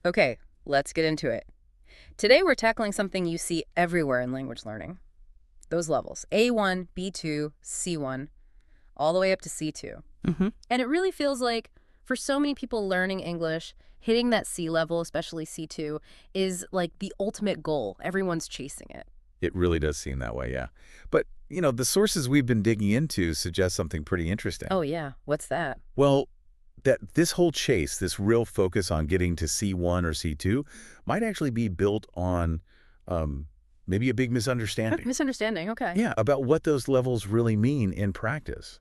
Okay, let's get into it. Today we're tackling something you see everywhere in language learning. Those levels, A1, B2, C1, all the way up to C2. Hmm. And it really feels like, for so many people learning English, hitting that C level, especially C2, is like the ultimate goal. Everyone's chasing it. It really does seem that way, yeah. But, the sources we've been digging into suggest something pretty interesting. Oh, yeah. What's that? Well, that this whole chase, this real focus on getting to C1 or C2, might actually be built on um, maybe a big misunderstanding. Misunderstanding. Okay. Yeah, about what those levels really mean in practice,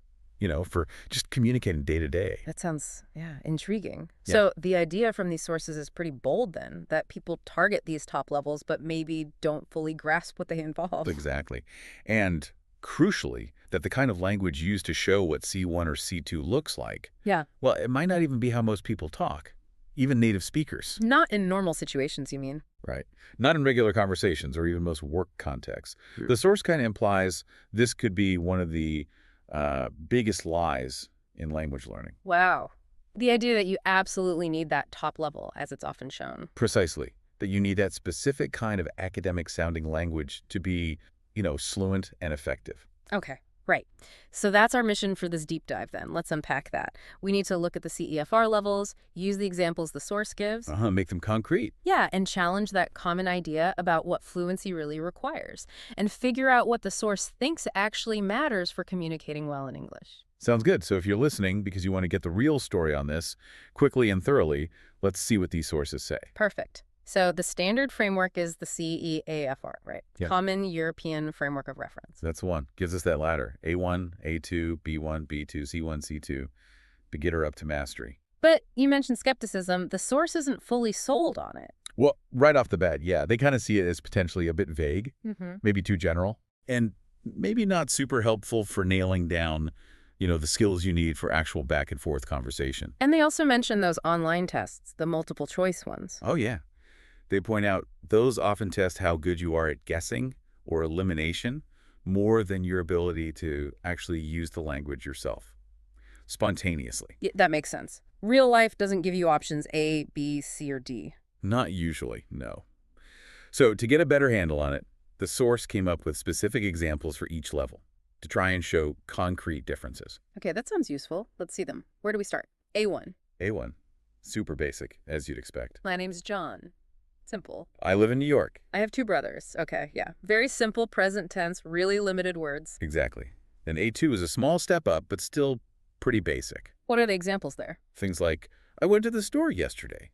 for just communicating day to day. That sounds, yeah, intriguing. Yeah. So the idea from these sources is pretty bold then, that people target these top levels but maybe don't fully grasp what they involve. Exactly. And crucially, that the kind of language used to show what C1 or C2 looks like, Yeah. well, it might not even be how most people talk, even native speakers. Not in normal situations, you mean? Right. Not in regular conversations or even most work contexts. The source kind of implies this could be one of the biggest lies in language learning. Wow. The idea that you absolutely need that top level, as it's often shown. Precisely. That you need that specific kind of academic-sounding language to be, fluent and effective. Okay, right. So that's our mission for this deep dive then. Let's unpack that. We need to look at the CEFR levels, use the examples the source gives. Make them concrete. Yeah, and challenge that common idea about what fluency really requires, and figure out what the source thinks actually matters for communicating well in English. Sounds good. So if you're listening because you want to get the real story on this quickly and thoroughly, let's see what these sources say. Perfect. So the standard framework is the CEAFR, right? Yeah. Common European Framework of Reference. That's the one. Gives us that ladder. A1, A2, B1, B2, C1, C2. Beginner up to mastery. But you mentioned skepticism. The source isn't fully sold on it. Well, right off the bat, yeah, they kind of see it as potentially a bit vague, maybe too general, and maybe not super helpful for nailing down, the skills you need for actual back and forth conversation. And they also mention those online tests, the multiple choice ones. Oh, yeah. They point out those often test how good you are at guessing or elimination more than your ability to actually use the language yourself, spontaneously. Yeah, that makes sense. Real life doesn't give you options A, B, C, or D. Not usually, no. So to get a better handle on it, the source came up with specific examples for each level to try and show concrete differences. Okay, that sounds useful. Let's see them. Where do we start? A1. A1, super basic, as you'd expect. My name's John. Simple. I live in New York. I have 2 brothers. Okay, yeah. Very simple, present tense, really limited words. Exactly. Then A2 is a small step up, but still pretty basic. What are the examples there? Things like, I went to the store yesterday.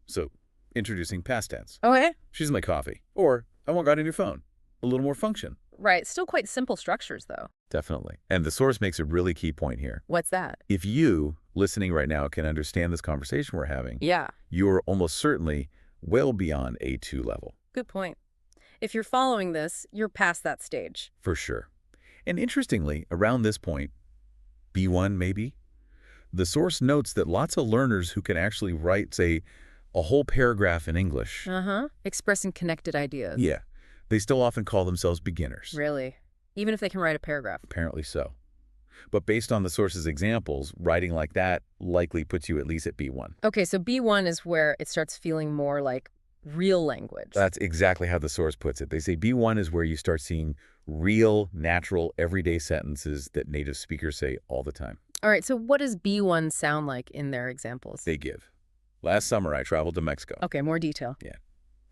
So, introducing past tense. Okay. She's my coffee. Or, I got on your phone. A little more function. Right. Still quite simple structures, though. Definitely. And the source makes a really key point here. What's that? If you, listening right now, can understand this conversation we're having, Yeah. you're almost certainly well beyond A2 level. Good point. If you're following this, you're past that stage. For sure. And interestingly, around this point, B1 maybe, the source notes that lots of learners who can actually write, say, a whole paragraph in English, Expressing connected ideas. yeah, they still often call themselves beginners. Really? Even if they can write a paragraph? Apparently so. But based on the source's examples, writing like that likely puts you at least at B1. Okay, so B1 is where it starts feeling more like real language. That's exactly how the source puts it. They say B1 is where you start seeing real, natural, everyday sentences that native speakers say all the time. All right, so what does B1 sound like in their examples? They give. Last summer, I traveled to Mexico. Okay, more detail. Yeah.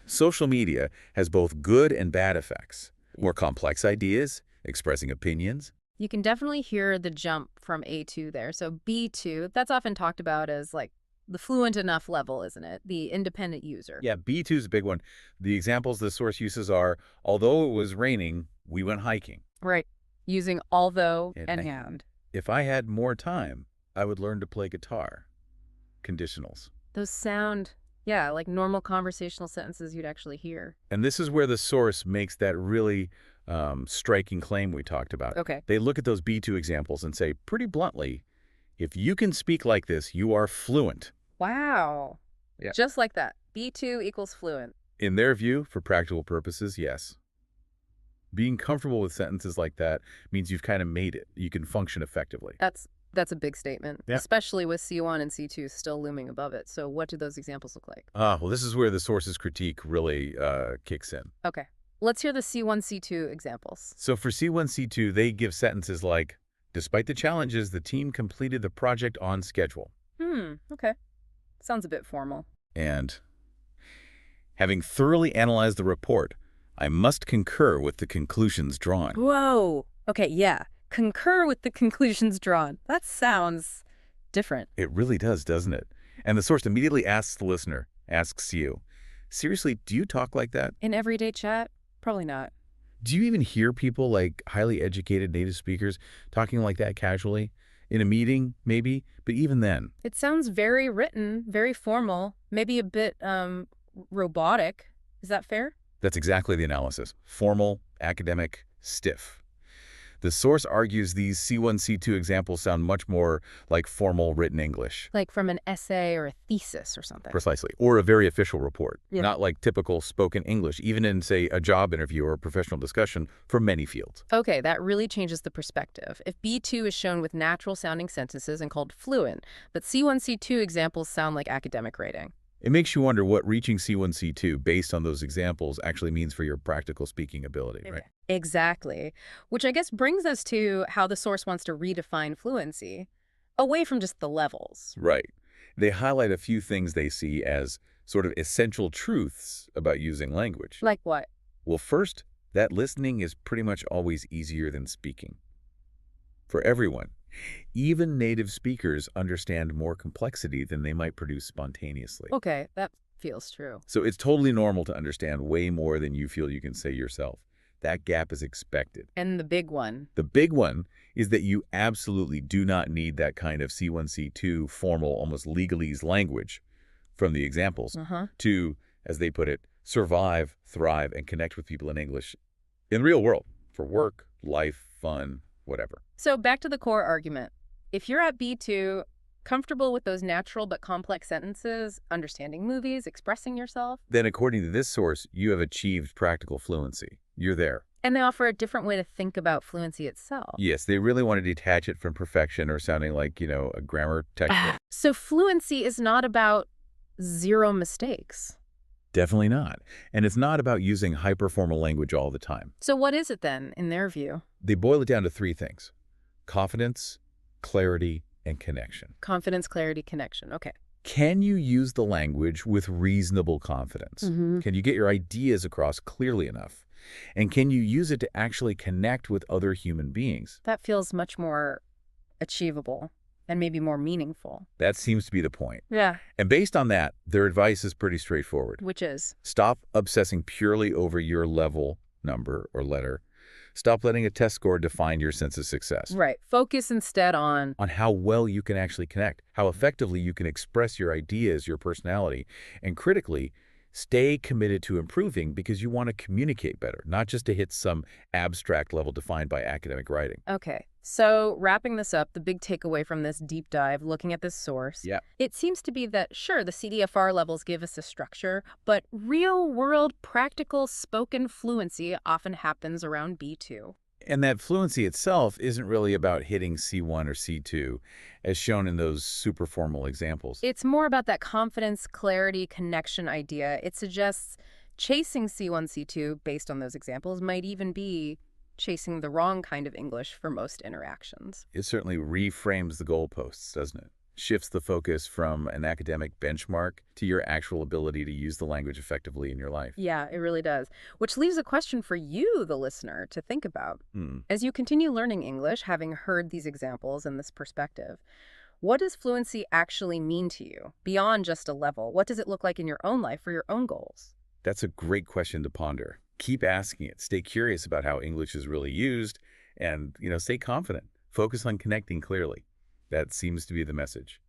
Social media has both good and bad effects. More complex ideas, expressing opinions. You can definitely hear the jump from A2 there. So B2, that's often talked about as like the fluent enough level, isn't it? The independent user. Yeah, B2 is a big one. The examples the source uses are, although it was raining, we went hiking. Right. Using although and And and. If I had more time, I would learn to play guitar. Conditionals. Those sound, yeah, like normal conversational sentences you'd actually hear. And this is where the source makes that really striking claim we talked about. Okay. They look at those B2 examples and say, pretty bluntly, if you can speak like this, you are fluent. Wow. Yeah. Just like that. B2 equals fluent. In their view, for practical purposes, yes. Being comfortable with sentences like that means you've kind of made it. You can function effectively. That's That's a big statement, Yeah. especially with C1 and C2 still looming above it. So what do those examples look like? Well, this is where the source's critique really kicks in. Okay. Let's hear the C1, C2 examples. So for C1, C2, they give sentences like, despite the challenges, the team completed the project on schedule. Okay. Sounds a bit formal. And having thoroughly analyzed the report, I must concur with the conclusions drawn. Whoa. Okay, yeah. Concur with the conclusions drawn. That sounds different. It really does, doesn't it? And the source immediately asks the listener, asks you, seriously, do you talk like that? In everyday chat? Probably not. Do you even hear people like highly educated native speakers talking like that casually? In a meeting, maybe? But even then. It sounds very written, very formal, maybe a bit robotic. Is that fair? That's exactly the analysis. Formal, academic, stiff. The source argues these C1, C2 examples sound much more like formal written English. Like from an essay or a thesis or something. Precisely. Or a very official report. Yeah. Not like typical spoken English, even in, say, a job interview or a professional discussion for many fields. Okay, that really changes the perspective. If B2 is shown with natural-sounding sentences and called fluent, but C1, C2 examples sound like academic writing. It makes you wonder what reaching C1, C2 based on those examples actually means for your practical speaking ability, right? Exactly. Which I guess brings us to how the source wants to redefine fluency, away from just the levels. Right. They highlight a few things they see as sort of essential truths about using language. Like what? Well, first, that listening is pretty much always easier than speaking. For everyone. Even native speakers understand more complexity than they might produce spontaneously. Okay, that feels true. So it's totally normal to understand way more than you feel you can say yourself. That gap is expected. And the big one. The big one is that you absolutely do not need that kind of C1, C2 formal, almost legalese language from the examples to, as they put it, survive, thrive, and connect with people in English in the real world for work, life, fun, whatever. So back to the core argument. If you're at B2, comfortable with those natural but complex sentences, understanding movies, expressing yourself, then according to this source, you have achieved practical fluency. You're there. and they offer a different way to think about fluency itself. Yes, they really want to detach it from perfection or sounding like, a grammar textbook. So fluency is not about zero mistakes. Definitely not. And it's not about using hyperformal language all the time. So what is it then, in their view? They boil it down to three things: confidence, clarity, and connection. Confidence, clarity, connection. Okay. Can you use the language with reasonable confidence? Can you get your ideas across clearly enough? And can you use it to actually connect with other human beings? That feels much more achievable and maybe more meaningful. That seems to be the point. Yeah. And based on that, their advice is pretty straightforward. Which is? Stop obsessing purely over your level, number, or letter. Stop letting a test score define your sense of success. Right. Focus instead on How well you can actually connect, how effectively you can express your ideas, your personality, and critically, stay committed to improving because you want to communicate better, not just to hit some abstract level defined by academic writing. Okay. So wrapping this up, the big takeaway from this deep dive, looking at this source, it seems to be that, sure, the CEFR levels give us a structure, but real-world practical spoken fluency often happens around B2. And that fluency itself isn't really about hitting C1 or C2, as shown in those super formal examples. It's more about that confidence, clarity, connection idea. It suggests chasing C1, C2 based on those examples might even be chasing the wrong kind of English for most interactions. It certainly reframes the goalposts, doesn't it? Shifts the focus from an academic benchmark to your actual ability to use the language effectively in your life. Yeah, it really does. Which leaves a question for you, the listener, to think about. As you continue learning English, having heard these examples and this perspective, what does fluency actually mean to you? Beyond just a level, what does it look like in your own life for your own goals? That's a great question to ponder. Keep asking it. Stay curious about how English is really used and, stay confident. Focus on connecting clearly. That seems to be the message.